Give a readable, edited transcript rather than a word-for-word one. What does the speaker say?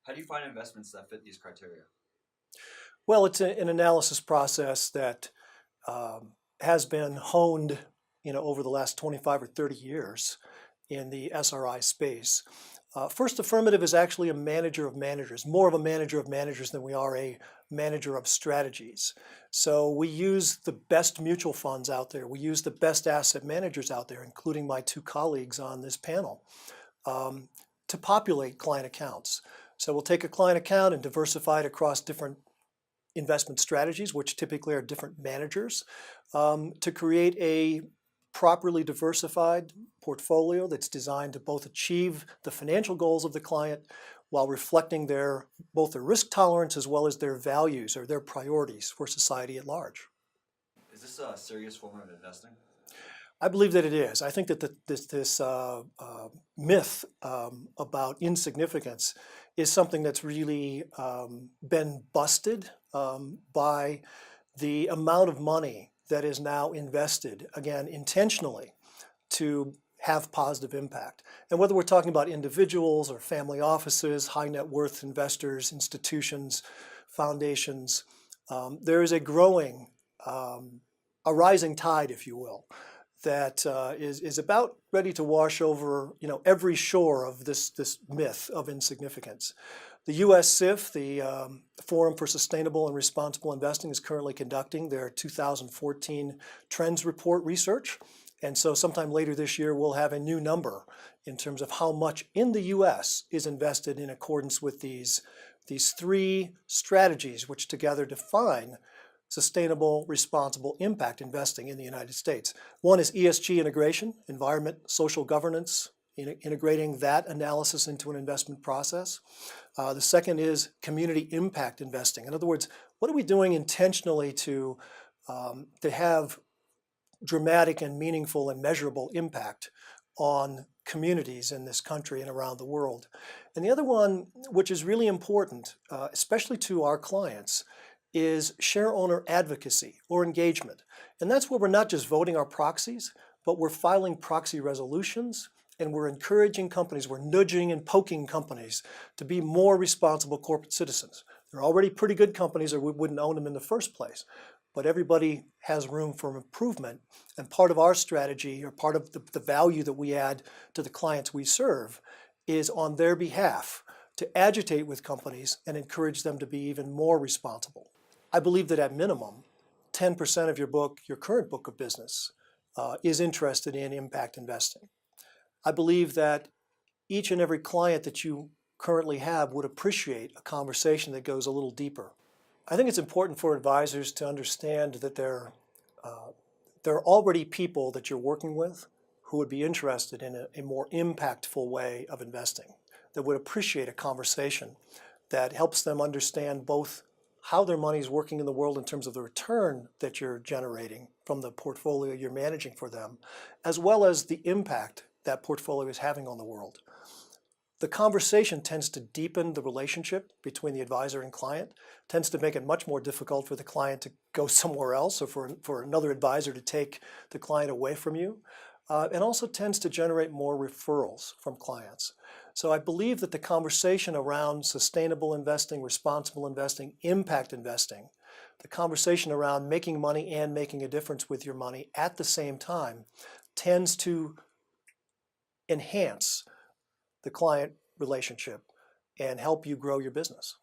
How do you find investments that fit these criteria? Well, it's an analysis process that has been honed, over the last 25 or 30 years in the SRI space. First Affirmative is actually a manager of managers, more of a manager of managers than we are a manager of strategies. So we use the best mutual funds out there. We use the best asset managers out there, including my two colleagues on this panel, um, to populate client accounts. So we'll take a client account and diversify it across different investment strategies, which typically are different managers, to create a properly diversified portfolio that's designed to both achieve the financial goals of the client while reflecting both their risk tolerance as well as their values or their priorities for society at large. Is this a serious form of investing? I believe that it is. I think that this myth about insignificance is something that's really been busted by the amount of money that is now invested, again, intentionally to have positive impact. And whether we're talking about individuals or family offices, high net worth investors, institutions, foundations, there is a rising tide, if you will, that is about ready to wash over, every shore of this myth of insignificance. The U.S. SIF, the Forum for Sustainable and Responsible Investing, is currently conducting their 2014 Trends Report research. And so sometime later this year, we'll have a new number in terms of how much in the U.S. is invested in accordance with these three strategies, which together define sustainable, responsible impact investing in the United States. One is ESG integration, environment, social governance, integrating that analysis into an investment process. The second is community impact investing. In other words, what are we doing intentionally to have dramatic and meaningful and measurable impact on communities in this country and around the world? And the other one, which is really important, especially to our clients, is share owner advocacy or engagement. And that's where we're not just voting our proxies, but we're filing proxy resolutions and we're encouraging companies, we're nudging and poking companies to be more responsible corporate citizens. They're already pretty good companies or we wouldn't own them in the first place. But everybody has room for improvement. And part of our strategy or part of the value that we add to the clients we serve is on their behalf to agitate with companies and encourage them to be even more responsible. I believe that at minimum, 10% of your current book of business, is interested in impact investing. I believe that each and every client that you currently have would appreciate a conversation that goes a little deeper. I think it's important for advisors to understand that there are already people that you're working with who would be interested in a more impactful way of investing, that would appreciate a conversation that helps them understand both how their money is working in the world in terms of the return that you're generating from the portfolio you're managing for them, as well as the impact that portfolio is having on the world. The conversation tends to deepen the relationship between the advisor and client, tends to make it much more difficult for the client to go somewhere else or for another advisor to take the client away from you, and also tends to generate more referrals from clients. So I believe that the conversation around sustainable investing, responsible investing, impact investing, the conversation around making money and making a difference with your money at the same time tends to enhance the client relationship and help you grow your business.